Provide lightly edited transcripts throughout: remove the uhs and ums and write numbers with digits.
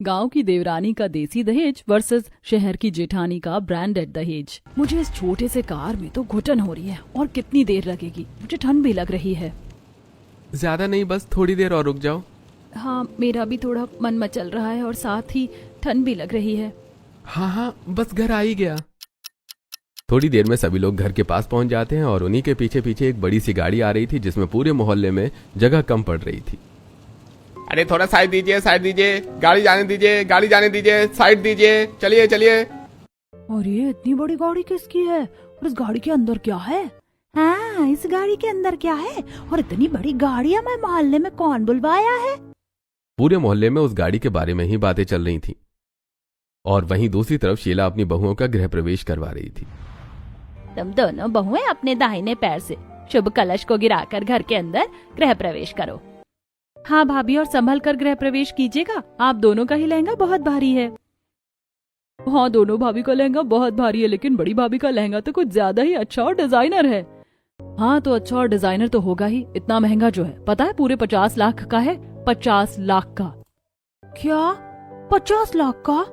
गांव की देवरानी का देसी दहेज वर्सेस शहर की जेठानी का ब्रांडेड दहेज। मुझे इस छोटे से कार में तो घुटन हो रही है और कितनी देर लगेगी, मुझे ठंड भी लग रही है। ज्यादा नहीं, बस थोड़ी देर और रुक जाओ। हाँ, मेरा भी थोड़ा मन मचल रहा है और साथ ही ठंड भी लग रही है। हाँ, बस घर आ ही गया। थोड़ी देर में सभी लोग घर के पास पहुंच जाते हैं और उन्हीं के पीछे पीछे एक बड़ी सी गाड़ी आ रही थी जिसमें पूरे मोहल्ले में जगह कम पड़ रही थी। अरे थोड़ा साइड दीजिए, साइड दीजिए, गाड़ी जाने दीजिए, गाड़ी जाने दीजिए, साइड दीजिए, चलिए चलिए। और ये इतनी बड़ी गाड़ी किसकी है और इस गाड़ी के अंदर क्या है? हाँ, इस गाड़ी के अंदर क्या है और इतनी बड़ी गाड़ी हमें मोहल्ले में कौन बुलवाया है? पूरे मोहल्ले में उस गाड़ी के बारे में ही बातें चल रही थी और वहीं दूसरी तरफ शीला अपनी बहुओं का गृह प्रवेश करवा रही थी। तुम दोनों बहुएं अपने दाहिने पैर से शुभ कलश को गिराकर घर के अंदर गृह प्रवेश करो। हाँ भाभी, और संभल कर गृह प्रवेश कीजिएगा, आप दोनों का ही लहंगा बहुत भारी है। हाँ, दोनों भाभी का लहंगा बहुत भारी है, लेकिन बड़ी भाभी का लहंगा तो कुछ ज्यादा ही अच्छा और डिजाइनर है। हाँ, तो अच्छा और डिजाइनर तो होगा ही, इतना महंगा जो है पता है पूरे 50 लाख का है। 50 लाख का? क्या 50 लाख का?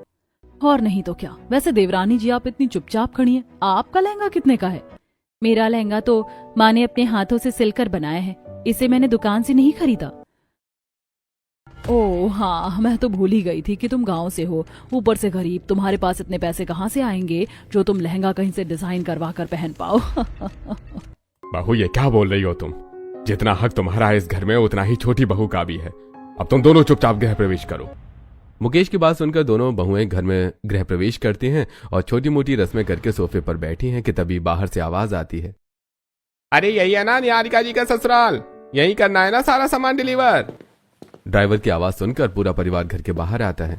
और नहीं तो क्या। वैसे देवरानी जी, आप इतनी चुपचाप खड़ी हैं, आपका लहंगा कितने का है? मेरा लहंगा तो माँ ने अपने हाथों से सिलकर बनाया है, इसे मैंने दुकान से नहीं खरीदा। ओह हाँ, मैं तो भूल ही गई थी कि तुम गांव से हो, ऊपर से गरीब, तुम्हारे पास इतने पैसे कहाँ से आएंगे जो तुम लहंगा कहीं से डिजाइन करवा कर पहन पाओ। बहू, ये क्या बोल रही हो तुम? जितना हक तुम्हारा है इस घर में उतना ही छोटी बहू का भी है। अब तुम दोनों चुपचाप गृह प्रवेश करो। मुकेश की बात सुनकर दोनों बहुएं घर में गृह प्रवेश करती हैं और छोटी मोटी रस्में करके सोफे पर बैठी हैं कि तभी बाहर से आवाज आती है। अरे यही है ना निहारिका जी का ससुराल? यही करना है ना सारा सामान डिलीवर? ड्राइवर की आवाज सुनकर पूरा परिवार घर के बाहर आता है।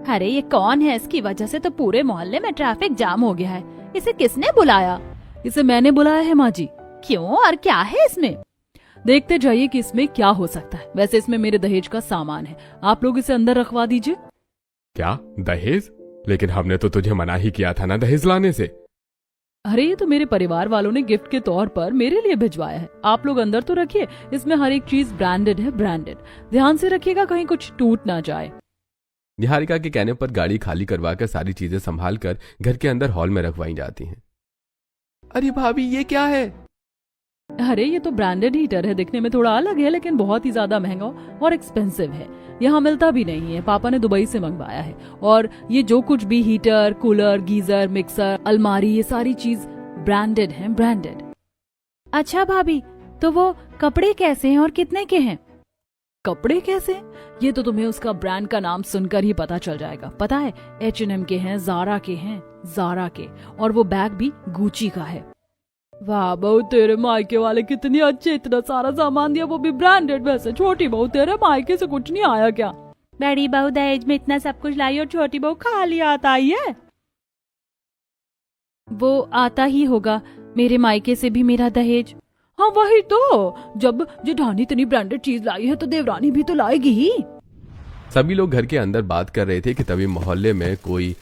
अरे ये कौन है? इसकी वजह से तो पूरे मोहल्ले में ट्रैफिक जाम हो गया है। इसे किसने बुलाया? इसे मैंने बुलाया है माँ जी। क्यों, और क्या है इसमें? देखते जाइए कि इसमें क्या हो सकता है। वैसे इसमें मेरे दहेज का सामान है, आप लोग इसे अंदर रखवा दीजिए। क्या दहेज? लेकिन हमने तो तुझे मना ही किया था ना दहेज लाने से। अरे ये तो मेरे परिवार वालों ने गिफ्ट के तौर पर मेरे लिए भिजवाया है, आप लोग अंदर तो रखिए। इसमें हर एक चीज ब्रांडेड है, ब्रांडेड। ध्यान से रखिएगा कहीं कुछ टूट ना जाए। निहारिका के कहने पर गाड़ी खाली करवाकर सारी चीजें संभाल कर घर के अंदर हॉल में रखवाई जाती हैं। अरे भाभी, ये क्या है? अरे ये तो ब्रांडेड हीटर है, दिखने में थोड़ा अलग है लेकिन बहुत ही ज्यादा महंगा और एक्सपेंसिव है। यहाँ मिलता भी नहीं है, पापा ने दुबई से मंगवाया है। और ये जो कुछ भी हीटर, कूलर, गीजर, मिक्सर, अलमारी, ये सारी चीज ब्रांडेड है, ब्रांडेड। अच्छा भाभी, तो वो कपड़े कैसे हैं और कितने के हैं? कपड़े कैसे? ये तो तुम्हें उसका ब्रांड का नाम सुनकर ही पता चल जाएगा। पता है, H&M के हैं, ज़ारा के हैं, ज़ारा के। और वो बैग भी गुची का है। वाह बहू, तेरे मायके वाले कितनी अच्छे, इतना सारा सामान दिया, वो भी ब्रांडेड। वैसे छोटी बहू, तेरे मायके से कुछ नहीं आया क्या? बड़ी बहू दहेज में इतना सब कुछ लाई और छोटी बहू खाली आता ही है। वो आता ही होगा, मेरे मायके से भी मेरा दहेज। हाँ वही तो, जब जेठानी इतनी ब्रांडेड चीज लाई है तो देवरानी भी तो लाएगी ही। सभी लोग घर के अंदर बात कर रहे थे कि तभी मोहल्ले में कोई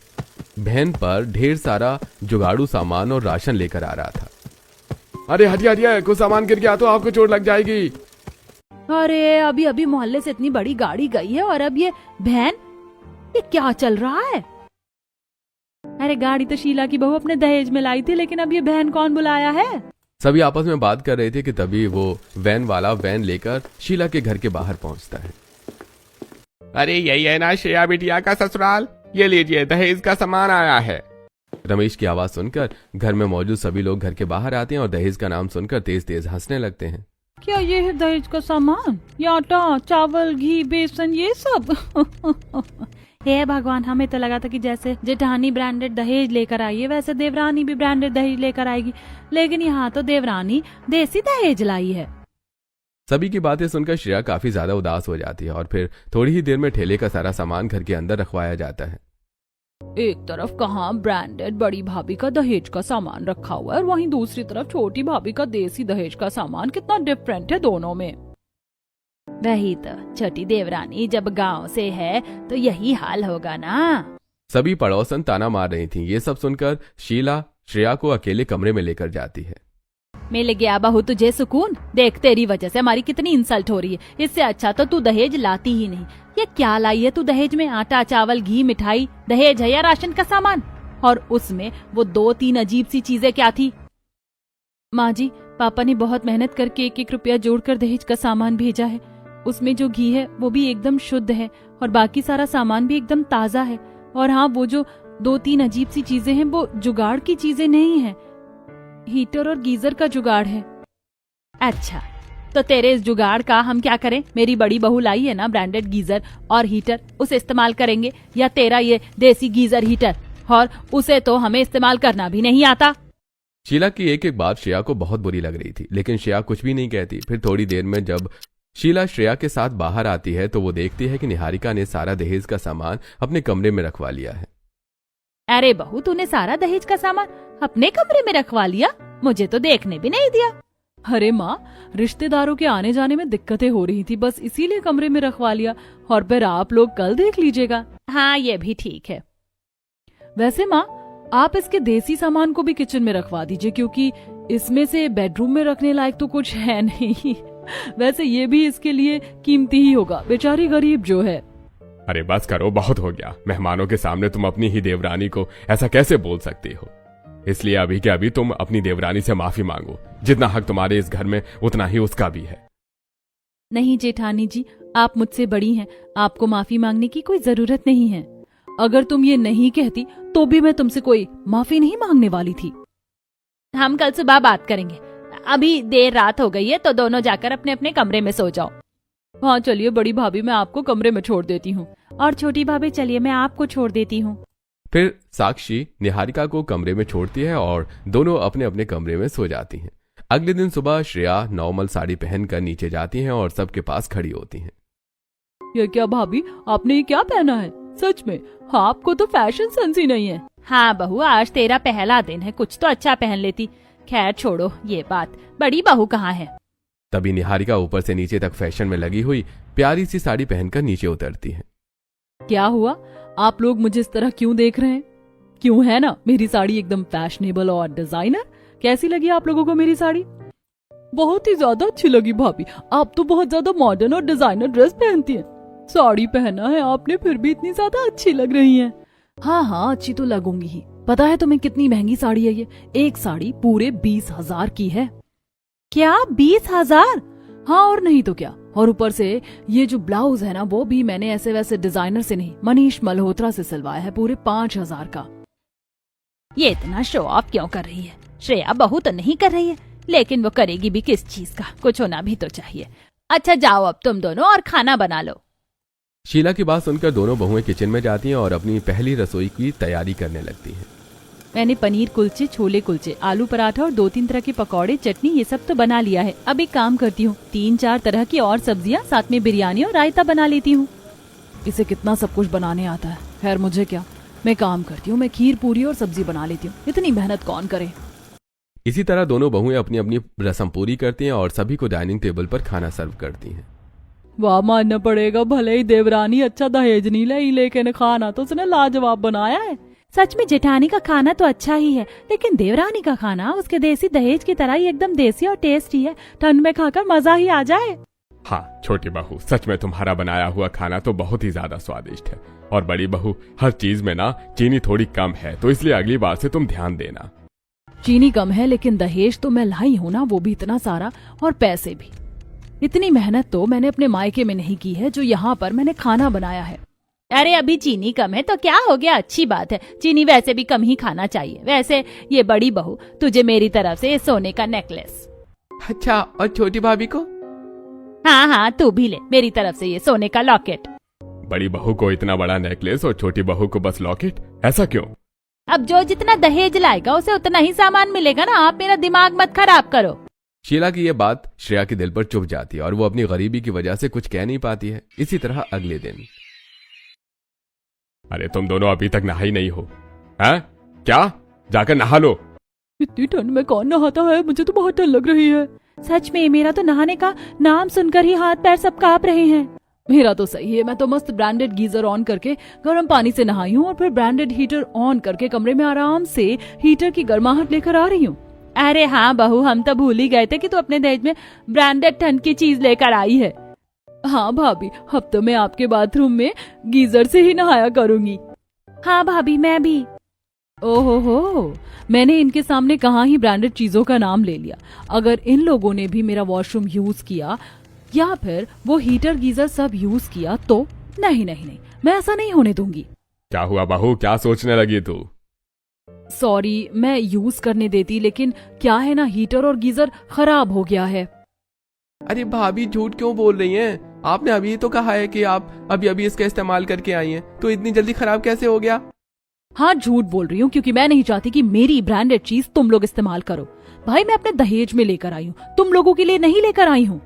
बहन पर ढेर सारा जुगाड़ू सामान और राशन लेकर आ रहा था। अरे हटिए हटिए, कुछ सामान गिर गया तो आपको चोट लग जाएगी। अरे अभी अभी मोहल्ले से इतनी बड़ी गाड़ी गई है और अब ये बहन, ये क्या चल रहा है? अरे गाड़ी तो शीला की बहू अपने दहेज में लाई थी, लेकिन अब ये बहन कौन बुलाया है? सभी आपस में बात कर रहे थे कि तभी वो वैन वाला वैन लेकर शीला के घर के बाहर पहुंचता है। अरे यही है ना श्रेया बिटिया का ससुराल? ये लीजिए, दहेज का सामान आया है। रमेश की आवाज सुनकर घर में मौजूद सभी लोग घर के बाहर आते हैं और दहेज का नाम सुनकर तेज तेज हंसने लगते हैं। क्या ये है दहेज का सामान? ये आटा, चावल, घी, बेसन, ये सब? हे भगवान, हमें तो लगा था कि जैसे जेठानी ब्रांडेड दहेज लेकर आई है वैसे देवरानी भी ब्रांडेड दहेज लेकर आएगी, लेकिन यहाँ तो देवरानी देसी दहेज लाई है। सभी की बातें सुनकर श्रेया काफी ज्यादा उदास हो जाती है और फिर थोड़ी ही देर में ठेले का सारा सामान घर के अंदर रखवाया जाता है। एक तरफ कहाँ ब्रांडेड बड़ी भाभी का दहेज का सामान रखा हुआ है और वहीं दूसरी तरफ छोटी भाभी का देसी दहेज का सामान। कितना डिफरेंट है दोनों में। वही तो, छोटी देवरानी जब गांव से है तो यही हाल होगा ना। सभी पड़ोसन ताना मार रही थीं। ये सब सुनकर शीला श्रेया को अकेले कमरे में लेकर जाती है। मिल गया बहू तुझे सुकून। देख तेरी वजह से हमारी कितनी इंसल्ट हो रही है। इससे अच्छा तो तू दहेज लाती ही नहीं। ये क्या लाई है तू दहेज में? आटा, चावल, घी, मिठाई दहेज है या राशन का सामान? और उसमें वो 2-3 अजीब सी चीजें क्या थी? माँ जी, पापा ने बहुत मेहनत करके 1-1 रुपया जोड़कर दहेज का सामान भेजा है। उसमें जो घी है वो भी एकदम शुद्ध है और बाकी सारा सामान भी एकदम ताजा है। और हाँ, वो जो 2-3 अजीब सी चीजें हैं वो जुगाड़ की चीजें नहीं है, हीटर और गीजर का जुगाड़ है। अच्छा, तो तेरे इस जुगाड़ का हम क्या करें? मेरी बड़ी बहू लाई है ना ब्रांडेड गीजर और हीटर, उसे इस्तेमाल करेंगे, या तेरा ये देसी गीजर हीटर, और उसे तो हमें इस्तेमाल करना भी नहीं आता। शीला की एक एक बात श्रेया को बहुत बुरी लग रही थी, लेकिन श्रेया कुछ भी नहीं कहती। फिर थोड़ी देर में जब शीला श्रेया के साथ बाहर आती है तो वो देखती है कि निहारिका ने सारा दहेज का सामान अपने कमरे में रखवा लिया है। अरे बहू, तूने सारा दहेज का सामान अपने कमरे में रखवा लिया? मुझे तो देखने भी नहीं दिया। अरे माँ, रिश्तेदारों के आने जाने में दिक्कतें हो रही थी, बस इसीलिए कमरे में रखवा लिया, और फिर आप लोग कल देख लीजिएगा। हाँ, ये भी ठीक है। वैसे माँ, आप इसके देसी सामान को भी किचन में रखवा दीजिए, क्योंकि इसमें से बेडरूम में रखने लायक तो कुछ है नहीं। वैसे ये भी इसके लिए कीमती ही होगा, बेचारी गरीब जो है। अरे बस करो, बहुत हो गया। मेहमानों के सामने तुम अपनी ही देवरानी को ऐसा कैसे बोल सकती हो? इसलिए अभी के अभी तुम अपनी देवरानी से माफी मांगो। जितना हक तुम्हारे इस घर में उतना ही उसका भी है। नहीं जेठानी जी, आप मुझसे बड़ी हैं, आपको माफी मांगने की कोई जरूरत नहीं है। अगर तुम ये नहीं कहती तो भी मैं तुमसे कोई माफी नहीं मांगने वाली थी। हम कल सुबह बात करेंगे, अभी देर रात हो गई है, तो दोनों जाकर अपने अपने कमरे में सो जाओ। हाँ चलिए बड़ी भाभी, मैं आपको कमरे में छोड़ देती हूँ। और छोटी भाभी चलिए, मैं आपको छोड़ देती हूँ। फिर साक्षी निहारिका को कमरे में छोड़ती है और दोनों अपने अपने कमरे में सो जाती हैं। अगले दिन सुबह श्रेया नॉर्मल साड़ी पहनकर नीचे जाती हैं और सबके पास खड़ी होती हैं। ये क्या भाभी, आपने ये क्या पहना है? सच में आपको तो फैशन सेंस ही नहीं है। हाँ बहू, आज तेरा पहला दिन है, कुछ तो अच्छा पहन लेती। खैर छोड़ो ये बात, बड़ी बहू कहाँ है? तभी निहारिका ऊपर से नीचे तक फैशन में लगी हुई प्यारी सी साड़ी पहनकर नीचे उतरती है। क्या हुआ, आप लोग मुझे इस तरह क्यों देख रहे हैं? क्यों है ना मेरी साड़ी एकदम फैशनेबल और डिजाइनर? कैसी लगी आप लोगों को मेरी साड़ी? बहुत ही ज्यादा अच्छी लगी भाभी, आप तो बहुत ज्यादा मॉडर्न और डिजाइनर ड्रेस पहनती हैं। साड़ी पहना है आपने, फिर भी इतनी ज्यादा अच्छी लग रही हैं। हाँ हाँ, अच्छी तो लगूंगी ही। पता है तुम्हें कितनी महंगी साड़ी है ये? एक साड़ी पूरे 20,000 की है। क्या 20,000? हाँ और नहीं तो क्या। और ऊपर से ये जो ब्लाउज है ना, वो भी मैंने ऐसे वैसे डिजाइनर से नहीं, मनीष मल्होत्रा से सिलवाया है, पूरे 5,000 का। ये इतना शो ऑफ क्यों कर रही है? श्रेया बहू तो नहीं कर रही है, लेकिन वो करेगी भी किस चीज का? कुछ होना भी तो चाहिए। अच्छा जाओ अब तुम दोनों और खाना बना लो। शीला की बात सुनकर दोनों बहुएं किचन में जाती हैं और अपनी पहली रसोई की तैयारी करने लगती हैं। मैंने पनीर कुलचे, छोले कुलचे, आलू पराठा और 2-3 तरह के पकौड़े, चटनी, ये सब तो बना लिया है। अब एक काम करती हूँ, 3-4 तरह की और सब्जियाँ, साथ में बिरयानी और रायता बना लेती हूँ। इसे कितना सब कुछ बनाने आता है। खैर मुझे क्या, मैं काम करती हूँ, मैं खीर पूरी और सब्जी बना लेती हूँ, इतनी मेहनत कौन करे। इसी तरह दोनों बहुएं अपनी अपनी रस्म पूरी करती हैं और सभी को डाइनिंग टेबल पर खाना सर्व करती हैं। वाह, मानना पड़ेगा, भले ही देवरानी अच्छा दहेज नहीं लाई, लेकिन खाना तो उसने लाजवाब बनाया है। सच में जेठानी का खाना तो अच्छा ही है, लेकिन देवरानी का खाना उसके देसी दहेज की तरह ही एकदम देसी और टेस्टी है। ठंड में खाकर मजा ही आ जाए। हाँ छोटी बहू, सच में तुम्हारा बनाया हुआ खाना तो बहुत ही ज्यादा स्वादिष्ट है। और बड़ी बहू, हर चीज में ना चीनी थोड़ी कम है, तो इसलिए अगली बार से तुम ध्यान देना। चीनी कम है, लेकिन दहेज तो मैं लाई हूँ ना, वो भी इतना सारा, और पैसे भी। इतनी मेहनत तो मैंने अपने मायके में नहीं की है जो यहाँ पर मैंने खाना बनाया है। अरे अभी चीनी कम है तो क्या हो गया, अच्छी बात है। चीनी वैसे भी कम ही खाना चाहिए। वैसे ये बड़ी बहू, तुझे मेरी तरफ से ये सोने का नेकलेस। अच्छा, और छोटी भाभी को? हाँ हाँ, तू भी ले मेरी तरफ से ये सोने का लॉकेट। बड़ी बहू को इतना बड़ा नेकलेस और छोटी बहू को बस लॉकेट, ऐसा क्यों? अब जो जितना दहेज लाएगा उसे उतना ही सामान मिलेगा ना, आप मेरा दिमाग मत खराब करो। शीला की यह बात श्रेया के दिल पर चुभ जाती है और वो अपनी गरीबी की वजह से कुछ कह नहीं पाती है। इसी तरह अगले दिन। अरे तुम दोनों अभी तक नहाई नहीं हो? हैं? क्या? जाकर नहा लो। इतनी ठंड में कौन नहाता है, मुझे तो बहुत ठंड लग रही है। सच में मेरा तो नहाने का नाम सुनकर ही हाथ पैर सब कांप रहे हैं। मेरा तो सही है, मैं तो मस्त ब्रांडेड गीजर ऑन करके गर्म पानी से नहाई हूँ और फिर ब्रांडेड हीटर ऑन करके कमरे में आराम से हीटर की गर्माहट लेकर आ रही हूँ। अरे हाँ बहू, हम तो भूल ही गए थे कि तू अपने दहेज में ब्रांडेड ठंड की चीज लेकर आई है। हाँ भाभी, अब तो मैं आपके बाथरूम में गीजर से ही नहाया करूंगी। हाँ भाभी, मैं भी। ओहो, मैंने इनके सामने कहाँ ही ब्रांडेड चीजों का नाम ले लिया। अगर इन लोगों ने भी मेरा वॉशरूम यूज किया या फिर वो हीटर गीजर सब यूज किया तो नहीं नहीं नहीं, मैं ऐसा नहीं होने दूंगी। क्या हुआ बहू, क्या सोचने लगी तू? सॉरी, मैं यूज करने देती, लेकिन क्या है ना, हीटर और गीजर खराब हो गया है। अरे भाभी, झूठ क्यों बोल रही हैं? आपने अभी तो कहा है कि आप अभी अभी इसका इस्तेमाल करके आई हैं, तो इतनी जल्दी खराब कैसे हो गया? हाँ, झूठ बोल रही हूँ, क्योंकि मैं नहीं चाहती कि मेरी ब्रांडेड चीज तुम लोग इस्तेमाल करो। भाई, मैं अपने दहेज में लेकर आई हूँ, तुम लोगों के लिए नहीं लेकर आई हूँ।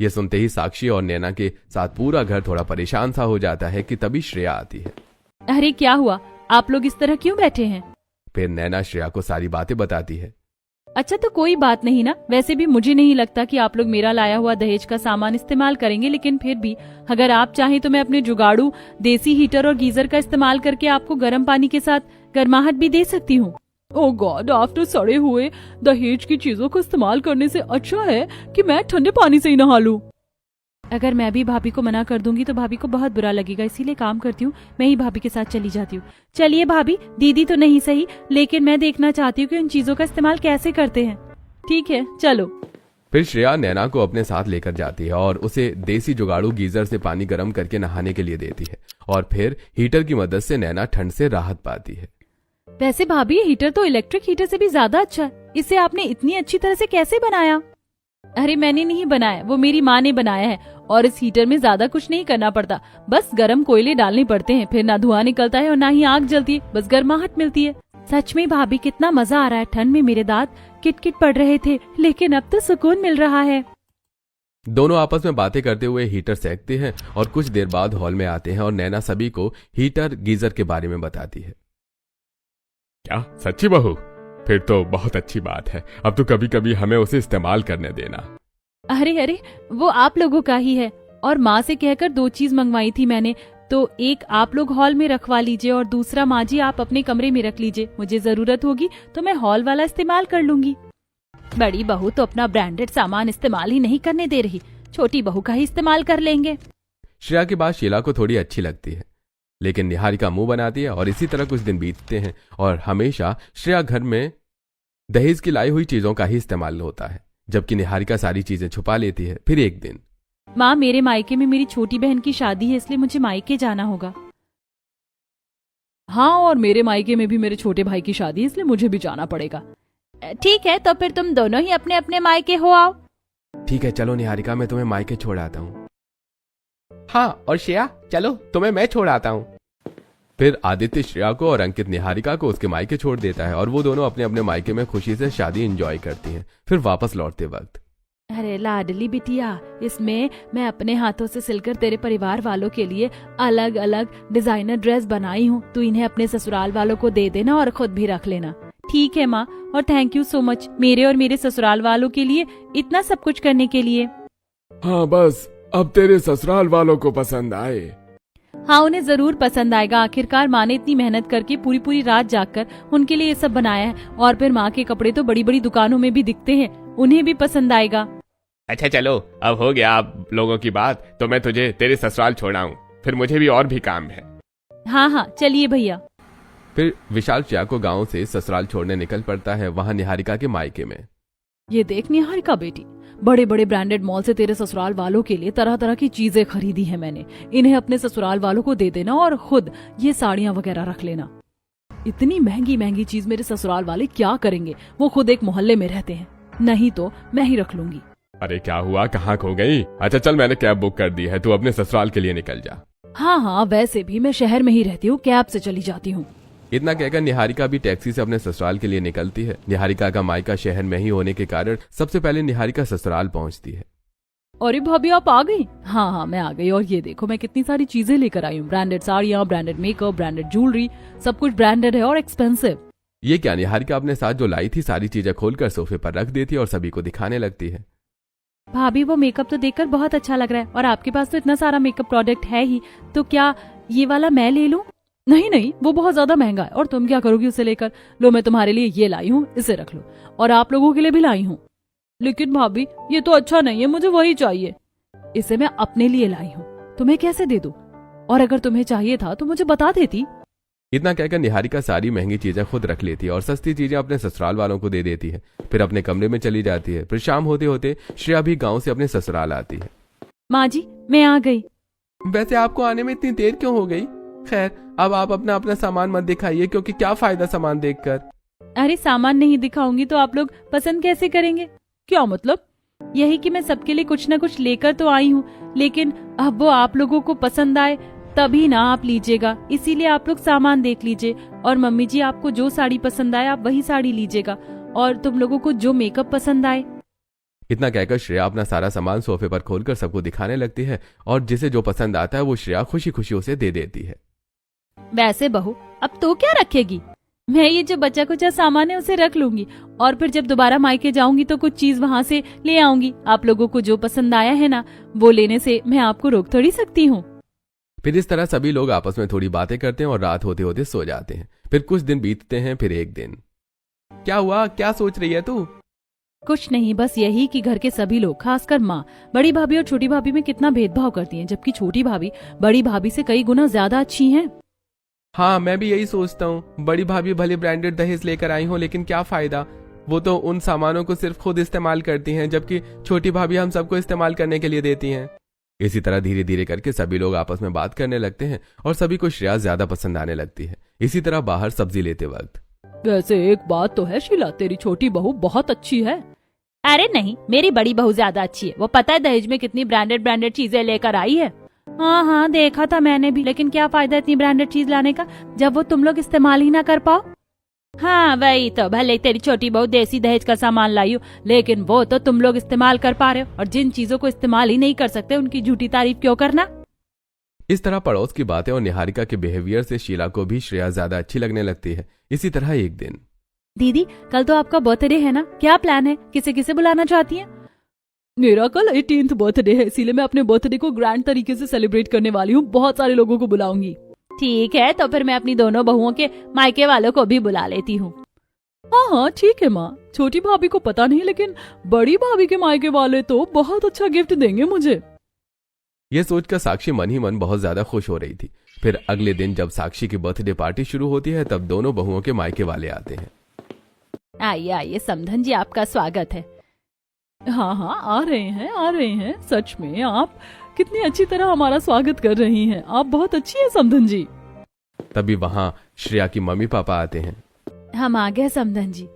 ये सुनते ही साक्षी और नैना के साथ पूरा घर थोड़ा परेशान सा हो जाता है कि तभी श्रेया आती है। अरे क्या हुआ, आप लोग इस तरह क्यों बैठे हैं? फिर नैना श्रेया को सारी बातें बताती है। अच्छा, तो कोई बात नहीं ना। वैसे भी मुझे नहीं लगता कि आप लोग मेरा लाया हुआ दहेज का सामान इस्तेमाल करेंगे, लेकिन फिर भी अगर आप चाहें तो मैं अपने जुगाड़ू देसी हीटर और गीजर का इस्तेमाल करके आपको गर्म पानी के साथ गर्माहट भी दे सकती हूँ। ओह गॉड, आफ्टर सड़े हुए दहेज की चीजों को इस्तेमाल करने से अच्छा है कि मैं ठंडे पानी से ही नहा लूं। अगर मैं भी भाभी को मना कर दूंगी तो भाभी को बहुत बुरा लगेगा, इसीलिए काम करती हूँ, मैं ही भाभी के साथ चली जाती हूँ। चलिए भाभी, दीदी तो नहीं सही, लेकिन मैं देखना चाहती हूँ कि उन चीजों का इस्तेमाल कैसे करते हैं। ठीक है, चलो। फिर श्रेया नैना को अपने साथ लेकर जाती है और उसे देसी जुगाड़ू गीजर से पानी गर्म करके नहाने के लिए देती है, और फिर हीटर की मदद से नैना ठंड से राहत पाती है। वैसे भाभी, ये हीटर तो इलेक्ट्रिक हीटर से भी ज्यादा अच्छा है। इसे आपने इतनी अच्छी तरह से कैसे बनाया? अरे मैंने नहीं बनाया, वो मेरी माँ ने बनाया है। और इस हीटर में ज्यादा कुछ नहीं करना पड़ता, बस गर्म कोयले डालने पड़ते हैं, फिर ना धुआं निकलता है और ना ही आग जलती है, बस गर्माहट मिलती है। सच में भाभी, कितना मजा आ रहा है। ठंड में मेरे दांत किटकिट पड़ रहे थे, लेकिन अब तो सुकून मिल रहा है। दोनों आपस में बातें करते हुए हीटर सेकते हैं और कुछ देर बाद हॉल में आते हैं और नैना सभी को हीटर गीजर के बारे में बताती है। क्या सच्ची बहू? फिर तो बहुत अच्छी बात है। अब तो कभी कभी हमें उसे इस्तेमाल करने देना। अरे, वो आप लोगों का ही है। और माँ से कहकर 2 चीज मंगवाई थी मैंने, तो एक आप लोग हॉल में रखवा लीजिए और दूसरा माँ जी आप अपने कमरे में रख लीजिए। मुझे जरूरत होगी तो मैं हॉल वाला इस्तेमाल कर लूंगी। बड़ी बहू तो अपना ब्रांडेड सामान इस्तेमाल ही नहीं करने दे रही, छोटी बहू का ही इस्तेमाल कर लेंगे। श्रेया की बात शीला को थोड़ी अच्छी लगती है, लेकिन निहारिका मुंह बनाती है और इसी तरह कुछ दिन बीतते हैं और हमेशा श्रेया घर में दहेज की लाई हुई चीजों का ही इस्तेमाल होता है, जबकि निहारिका सारी चीजें छुपा लेती है। फिर एक दिन, माँ, मेरे मायके में मेरी छोटी बहन की शादी है, इसलिए मुझे मायके जाना होगा। हाँ, और मेरे मायके में भी मेरे छोटे भाई की शादी है, इसलिए मुझे भी जाना पड़ेगा। ठीक है, तो फिर तुम दोनों ही अपने अपने मायके हो आओ। ठीक है, चलो निहारिका, मैं तुम्हें मायके छोड़ आता हूँ। हाँ, और श्रेया चलो, तुम्हें मैं छोड़ आता हूँ। फिर आदित्य श्रेया को और अंकित निहारिका को उसके मायके छोड़ देता है और वो दोनों अपने अपने मायके में खुशी से शादी एंजॉय करती हैं। फिर वापस लौटते वक्त, अरे लाडली बिटिया, इसमें मैं अपने हाथों से सिलकर तेरे परिवार वालों के लिए अलग अलग डिजाइनर ड्रेस बनाई हूँ, तू इन्हें अपने ससुराल वालों को दे देना और खुद भी रख लेना। ठीक है माँ, और थैंक यू सो मच मेरे और मेरे ससुराल वालों के लिए इतना सब कुछ करने के लिए। हाँ, बस अब तेरे ससुराल वालों को पसंद आए। हाँ, उन्हें जरूर पसंद आएगा। आखिरकार माँ ने इतनी मेहनत करके पूरी पूरी रात जागकर उनके लिए ये सब बनाया है, और फिर माँ के कपड़े तो बड़ी बड़ी दुकानों में भी दिखते हैं, उन्हें भी पसंद आएगा। अच्छा चलो, अब हो गया आप लोगों की बात, तो मैं तुझे तेरे ससुराल छोड़ाऊं, फिर मुझे भी और भी काम है। हाँ हाँ, चलिए भैया। फिर विशाल श्रेया को गांव से ससुराल छोड़ने निकल पड़ता है, वहां निहारिका के मायके में। ये देख निहारिका बेटी, बड़े बड़े ब्रांडेड मॉल से तेरे ससुराल वालों के लिए तरह तरह की चीजें खरीदी है मैंने, इन्हें अपने ससुराल वालों को दे देना और खुद ये साड़ियाँ वगैरह रख लेना। इतनी महंगी महंगी चीज मेरे ससुराल वाले क्या करेंगे, वो खुद एक मोहल्ले में रहते हैं, नहीं तो मैं ही रख लूंगी। अरे क्या हुआ, कहाँ खो गई? अच्छा चल, मैंने कैब बुक कर दी है, तू अपने ससुराल के लिए निकल जा। हाँ हाँ, वैसे भी मैं शहर में ही रहती हूँ, कैब से चली जाती हूँ। इतना कहकर निहारिका भी टैक्सी से अपने ससुराल के लिए निकलती है। निहारिका का मायका शहर में ही होने के कारण सबसे पहले निहारिका ससुराल पहुंचती है। अरे भाभी, आप आ गई? हाँ हाँ, मैं आ गई, और ये देखो मैं कितनी सारी चीजें लेकर आई हूँ। ब्रांडेड साड़ियाँ, ब्रांडेड मेकअप, ब्रांडेड ज्वेलरी, सब कुछ ब्रांडेड है और एक्सपेंसिव। ये क्या, निहारिका अपने साथ जो लाई थी सारी चीजें खोलकर सोफे पर रख देती है और सभी को दिखाने लगती है। भाभी, वो मेकअप तो देखकर बहुत अच्छा लग रहा है, और आपके पास तो इतना सारा मेकअप प्रोडक्ट है ही, तो क्या ये वाला मैं ले लूं? नहीं नहीं, वो बहुत ज्यादा महंगा है, और तुम क्या करोगी उसे लेकर? लो, मैं तुम्हारे लिए ये लाई हूँ, इसे रख लो, और आप लोगों के लिए भी लाई हूँ। लेकिन भाभी, ये तो अच्छा नहीं है, मुझे वही चाहिए। इसे मैं अपने लिए लाई हूँ, तुम्हें कैसे दे दूं? और अगर तुम्हें चाहिए था तो मुझे बता देती। इतना कहकर निहारिका सारी महंगी चीजें खुद रख लेती है और सस्ती चीजें अपने ससुराल वालों को दे देती है। फिर अपने कमरे में चली जाती है। फिर शाम होते होते श्रेया भी गांव से अपने ससुराल आती है। माँ जी, मैं आ गई। वैसे आपको आने में इतनी देर क्यों हो गई? खैर, अब आप अपना अपना सामान मत दिखाइए, क्योंकि क्या फायदा सामान देखकर। अरे सामान नहीं दिखाऊंगी तो आप लोग पसंद कैसे करेंगे? क्या मतलब? यही कि मैं सबके लिए कुछ न कुछ लेकर तो आई हूँ, लेकिन अब वो आप लोगों को पसंद आए तभी ना आप लीजिएगा। इसीलिए आप लोग सामान देख लीजिए। और मम्मी जी, आपको जो साड़ी पसंद आए आप वही साड़ी लीजिएगा, और तुम लोगों को जो मेकअप पसंद आए। इतना कहकर श्रेया अपना सारा सामान सोफे पर खोलकर सबको दिखाने लगती है और जिसे जो पसंद आता है वो श्रेया खुशी खुशी उसे दे देती है। वैसे बहू, अब तो क्या रखेगी? मैं ये जो बचा कुचा सामान है उसे रख लूंगी, और फिर जब दोबारा मायके जाऊंगी तो कुछ चीज वहाँ से ले आऊंगी। आप लोगों को जो पसंद आया है ना, वो लेने से मैं आपको रोक थोड़ी सकती हूँ। फिर इस तरह सभी लोग आपस में थोड़ी बातें करते हैं और रात होते होते सो जाते हैं। फिर कुछ दिन बीतते हैं। फिर एक दिन, क्या हुआ? क्या सोच रही है तू? कुछ नहीं, बस यही कि घर के सभी लोग, खासकर माँ, बड़ी भाभी और छोटी भाभी में कितना भेदभाव करती हैं, जबकि छोटी भाभी बड़ी भाभी से कई गुना ज्यादा अच्छी हैं। हाँ, मैं भी यही सोचता हूँ। बड़ी भाभी भले ब्रांडेड दहेज लेकर आई हो, लेकिन क्या फायदा? वो तो उन सामानों को सिर्फ खुद इस्तेमाल करती हैं, जबकि छोटी भाभी हम सबको इस्तेमाल करने के लिए देती हैं। इसी तरह धीरे धीरे करके सभी लोग आपस में बात करने लगते हैं और सभी को श्रेया ज्यादा पसंद आने लगती है। इसी तरह बाहर सब्जी लेते वक्त, वैसे एक बात तो है शीला, तेरी छोटी बहू बहुत अच्छी है। अरे नहीं, मेरी बड़ी बहू ज्यादा अच्छी है। वो पता है दहेज में कितनी ब्रांडेड ब्रांडेड चीजें लेकर आई है। हाँ हाँ, देखा था मैंने भी, लेकिन क्या फायदा इतनी ब्रांडेड चीज लाने का जब वो तुम लोग इस्तेमाल ही ना कर पाओ। हाँ वही तो, भले तेरी छोटी बहू देसी दहेज का सामान लाई हो, लेकिन वो तो तुम लोग इस्तेमाल कर पा रहे हो, और जिन चीजों को इस्तेमाल ही नहीं कर सकते उनकी झूठी तारीफ क्यों करना। इस तरह पड़ोस की बातें और निहारिका के बिहेवियर से शीला को भी श्रेया ज्यादा अच्छी लगने लगती है। इसी तरह एक दिन, दीदी, कल तो आपका बर्थडे है ना, क्या प्लान है? किसे किसे बुलाना चाहती हैं? मेरा कल 18th बर्थडे है, इसीलिए मैं अपने बर्थडे को ग्रैंड तरीके से सेलिब्रेट करने वाली हूँ। बहुत सारे लोगों को बुलाऊंगी। ठीक है, तो फिर मैं अपनी दोनों बहुओं के मायके वालों को भी बुला लेती हूँ। हाँ हाँ ठीक है माँ, छोटी भाभी को पता नहीं, लेकिन बड़ी भाभी के मायके वाले तो बहुत अच्छा गिफ्ट देंगे मुझे। यह सोचकर साक्षी मन ही मन बहुत ज्यादा खुश हो रही थी। फिर अगले दिन जब साक्षी की बर्थडे पार्टी शुरू होती है, तब दोनों बहुओं के मायके वाले आते हैं। आइए आइए समधन जी, आपका स्वागत है। हाँ हाँ, आ रहे हैं। सच में आप कितनी अच्छी तरह हमारा स्वागत कर रही हैं। आप बहुत अच्छी हैं समधन जी। तभी वहाँ श्रेया की मम्मी पापा आते हैं। हम आ गए समधन जी।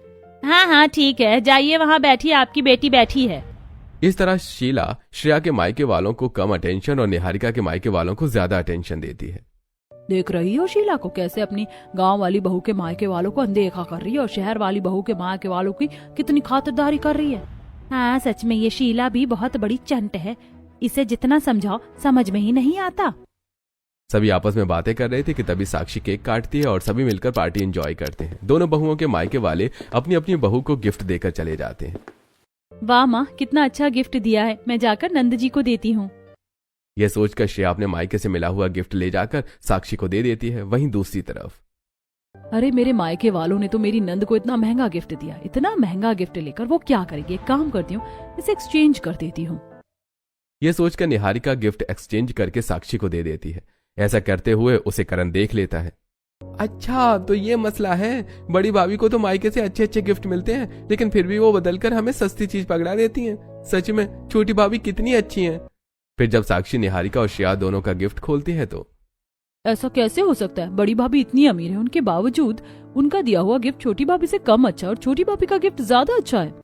हाँ हाँ ठीक है, जाइए वहाँ बैठिए, आपकी बेटी बैठी है। इस तरह शीला श्रेया के मायके वालों को कम अटेंशन और निहारिका के मायके वालों को ज्यादा अटेंशन देती है। देख रही हो शीला को कैसे अपनी गांव वाली बहू के मायके वालों को अनदेखा कर रही है, और शहर वाली बहू के मायके वालों की कितनी खातिरदारी कर रही है। हाँ सच में ये शीला भी बहुत बड़ी चंट है, इसे जितना समझाओ समझ में ही नहीं आता। सभी आपस में बातें कर रहे थे कि तभी साक्षी केक काटती है और सभी मिलकर पार्टी एंजॉय करते हैं। दोनों बहुओं के मायके वाले अपनी अपनी बहू को गिफ्ट देकर चले जाते हैं। वाह माँ, कितना अच्छा गिफ्ट दिया है, मैं जाकर नंद जी को देती हूँ। यह सोचकर श्रेया अपने मायके से मिला हुआ गिफ्ट ले जाकर साक्षी को दे देती है। वहीं दूसरी तरफ, अरे मेरे मायके वालों ने तो मेरी नंद को इतना महंगा गिफ्ट दिया। इतना महंगा गिफ्ट लेकर वो क्या करेगी? एक काम करती हूँ, इसे एक्सचेंज कर देती हूँ। यह सोचकर निहारिका गिफ्ट एक्सचेंज करके साक्षी को दे देती है। ऐसा करते हुए उसे करण देख लेता है। अच्छा, तो ये मसला है। बड़ी भाभी को तो मायके से अच्छे अच्छे गिफ्ट मिलते हैं, लेकिन फिर भी वो बदलकर हमें सस्ती चीज पकड़ा देती हैं। सच में छोटी भाभी कितनी अच्छी हैं। फिर जब साक्षी निहारिका और श्रेया दोनों का गिफ्ट खोलती है तो ऐसा कैसे हो सकता है? बड़ी भाभी इतनी अमीर है, उनके बावजूद उनका दिया हुआ गिफ्ट छोटी भाभी से कम अच्छा, और छोटी भाभी का गिफ्ट ज्यादा अच्छा है।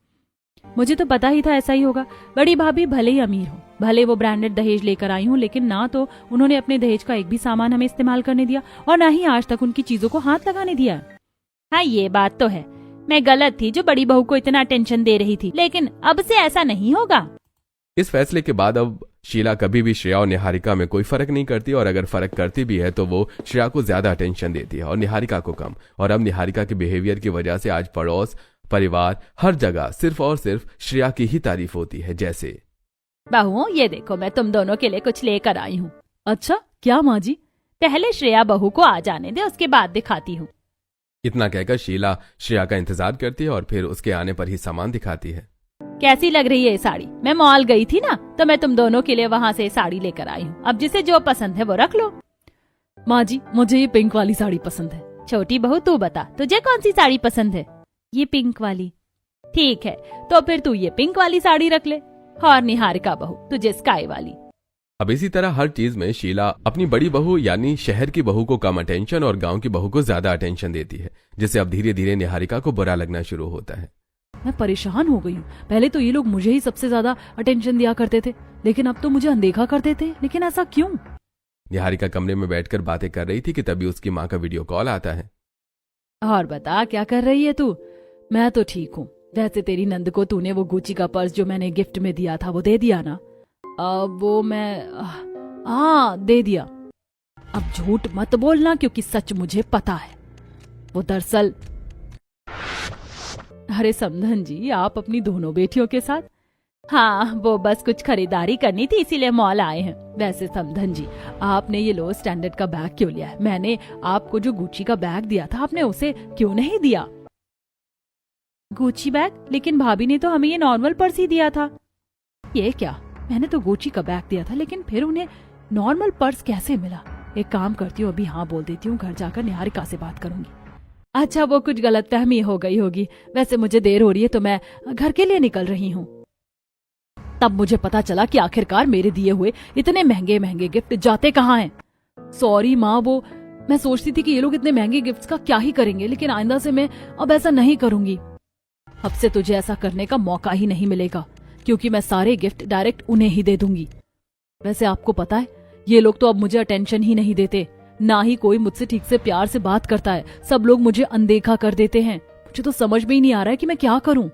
मुझे तो पता ही था ऐसा ही होगा। बड़ी भाभी भले ही अमीर हो, भले वो ब्रांडेड दहेज लेकर आई हूँ, लेकिन ना तो उन्होंने अपने दहेज का एक भी सामान हमें इस्तेमाल करने दिया, और ना ही आज तक उनकी चीजों को हाथ लगाने दिया। हाँ ये बात तो है, मैं गलत थी जो बड़ी बहू को इतना अटेंशन दे रही थी, लेकिन अब से ऐसा नहीं होगा। इस फैसले के बाद अब शीला कभी भी श्रेया और निहारिका में कोई फर्क नहीं करती, और अगर फर्क करती भी है तो वो श्रेया को ज्यादा अटेंशन देती है और निहारिका को कम। और अब निहारिका के बिहेवियर की वजह से आज पड़ोस, परिवार, हर जगह सिर्फ और सिर्फ श्रेया की ही तारीफ होती है। जैसे, बहू ये देखो, मैं तुम दोनों के लिए कुछ लेकर आई हूँ। अच्छा, क्या माँ जी? पहले श्रेया बहू को आ जाने दे, उसके बाद दिखाती हूँ। इतना कहकर शीला श्रेया का इंतजार करती है और फिर उसके आने पर ही सामान दिखाती है। कैसी लग रही है ये साड़ी? मैं मॉल गई थी ना, तो मैं तुम दोनों के लिए वहाँ से साड़ी लेकर आई हूँ। अब जिसे जो पसंद है वो रख लो। माँ जी, मुझे ये पिंक वाली साड़ी पसंद है। छोटी बहू तू बता, तुझे कौन सी साड़ी पसंद है? ये पिंक वाली। ठीक है, तो फिर तू ये पिंक वाली साड़ी रख ले, और निहारिका बहू तुझे स्काई वाली। अब इसी तरह हर चीज में शीला अपनी बड़ी बहू यानी शहर की बहू को कम अटेंशन और गांव की बहू को ज्यादा अटेंशन देती है, जिससे अब धीरे धीरे निहारिका को बुरा लगना शुरू होता है। मैं परेशान हो गई हूँ। पहले तो ये लोग मुझे ही सबसे ज्यादा अटेंशन दिया करते थे, लेकिन अब तो मुझे अनदेखा कर देते हैं। लेकिन ऐसा क्यों? निहारिका कमरे में बैठकर बातें कर रही थी कि तभी उसकी माँ का वीडियो कॉल आता है। और बता, क्या कर रही है तू? मैं तो ठीक हूँ। वैसे तेरी नंद को तूने वो गुची का पर्स जो मैंने गिफ्ट में दिया था वो दे दिया ना? वो मैं हाँ दे दिया। अब झूठ मत बोलना, क्योंकि सच मुझे पता है। वो दरअसल अरे समधन जी, आप अपनी दोनों बेटियों के साथ? हाँ, वो बस कुछ खरीदारी करनी थी इसीलिए मॉल आए हैं। वैसे समधन जी, आपने ये लो स्टैंडर्ड का बैग क्यों लिया है? मैंने आपको जो गुची का बैग दिया था, आपने उसे क्यों नहीं दिया? Gucci bag? लेकिन भाभी ने तो हमें ये नॉर्मल पर्स ही दिया था। ये क्या? मैंने तो गुची का बैग दिया था, लेकिन फिर उन्हें नॉर्मल पर्स कैसे मिला? एक काम करती हूँ, अभी हाँ बोल देती हूँ, घर जाकर निहारिका से बात करूंगी। अच्छा, वो कुछ गलतफहमी हो गई होगी। वैसे मुझे देर हो रही है तो मैं घर के लिए निकल रही हूँ। तब मुझे पता चला कि आखिरकार मेरे दिए हुए इतने महंगे महंगे गिफ्ट जाते कहाँ हैं। सॉरी माँ, वो मैं सोचती थी कि ये लोग इतने महंगे गिफ्ट्स का क्या ही करेंगे, लेकिन आइंदा से मैं अब ऐसा नहीं करूंगी। अब से तुझे ऐसा करने का मौका ही नहीं मिलेगा, क्योंकि मैं सारे गिफ्ट डायरेक्ट उन्हें ही दे दूंगी। वैसे आपको पता है, ये लोग तो अब मुझे अटेंशन ही नहीं देते, ना ही कोई मुझसे ठीक से प्यार से बात करता है। सब लोग मुझे अनदेखा कर देते हैं। मुझे तो समझ में ही नहीं आ रहा है कि मैं क्या करूं।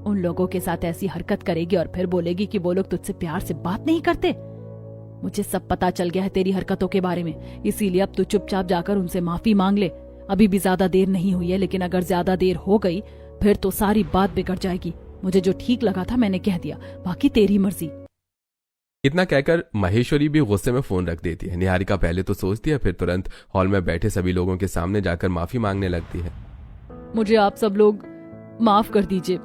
उन लोगों के साथ ऐसी हरकत करेगी और फिर बोलेगी कि वो लोग तुझसे प्यार से बात नहीं करते। मुझे सब पता चल गया है तेरी हरकतों के बारे में, इसीलिए अब तू चुपचाप जाकर उनसे माफी मांग ले। अभी भी ज्यादा देर नहीं हुई है, लेकिन अगर ज्यादा देर हो गई फिर तो सारी बात बिगड़ जाएगी। मुझे जो ठीक लगा था मैंने कह दिया, बाकी तेरी मर्जी। इतना कहकर महेश्वरी भी गुस्से में फोन रख देती है। निहारिका पहले तो सोचती है, फिर तुरंत हॉल में बैठे सभी लोगों के सामने जाकर माफी मांगने लगती है। मुझे आप सब लोग माफ कर दीजिए।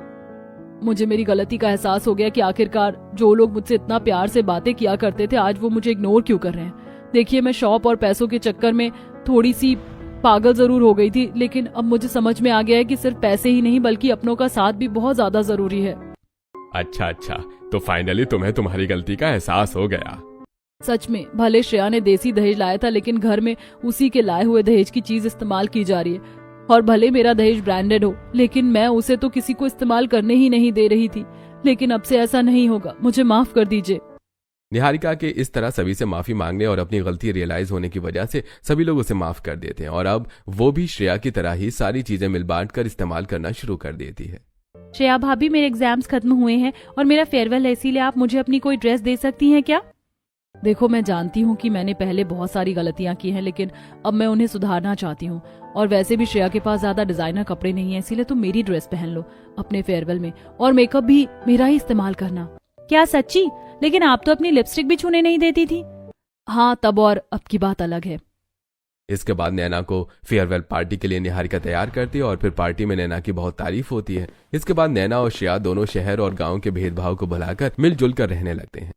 मुझे मेरी गलती का एहसास हो गया कि आखिरकार जो लोग मुझसे इतना प्यार से बातें किया करते थे, आज वो मुझे इग्नोर क्यों कर रहे हैं। देखिए, मैं शॉप और पैसों के चक्कर में थोड़ी सी पागल जरूर हो गई थी, लेकिन अब मुझे समझ में आ गया है कि सिर्फ पैसे ही नहीं बल्कि अपनों का साथ भी बहुत ज्यादा जरूरी है। अच्छा, तो फाइनली तुम्हें तुम्हारी गलती का एहसास हो गया। सच में, भले श्रेया ने देसी दहेज लाया था, लेकिन घर में उसी के लाए हुए दहेज की चीज इस्तेमाल की जा रही है। और भले मेरा दहेज ब्रांडेड हो, लेकिन मैं उसे तो किसी को इस्तेमाल करने ही नहीं दे रही थी। लेकिन अब से ऐसा नहीं होगा, मुझे माफ कर दीजिए। निहारिका के इस तरह सभी से माफी मांगने और अपनी गलती रियलाइज होने की वजह से सभी लोग उसे माफ कर देते हैं, और अब वो भी श्रेया की तरह ही सारी चीजें मिल बांट कर इस्तेमाल करना शुरू कर देती है। श्रेया भाभी, मेरे एग्जाम्स खत्म हुए हैं और मेरा फेयरवेल है, इसीलिए आप मुझे अपनी कोई ड्रेस दे सकती हैं क्या? देखो, मैं जानती हूँ कि मैंने पहले बहुत सारी गलतियां की हैं, लेकिन अब मैं उन्हें सुधारना चाहती हूँ। और वैसे भी श्रेया के पास ज्यादा डिजाइनर कपड़े नहीं है, इसीलिए तुम मेरी ड्रेस पहन लो अपने फेयरवेल में, और मेकअप भी मेरा ही इस्तेमाल करना। क्या सच्ची? लेकिन आप तो अपनी लिपस्टिक भी छूने नहीं देती थी। हाँ, तब और अब की बात अलग है। इसके बाद नैना को फेयरवेल पार्टी के लिए निहारिका तैयार करती है, और फिर पार्टी में नैना की बहुत तारीफ होती है। इसके बाद नैना और श्रेया दोनों शहर और गांव के भेदभाव को भुलाकर मिलजुल कर रहने लगते हैं।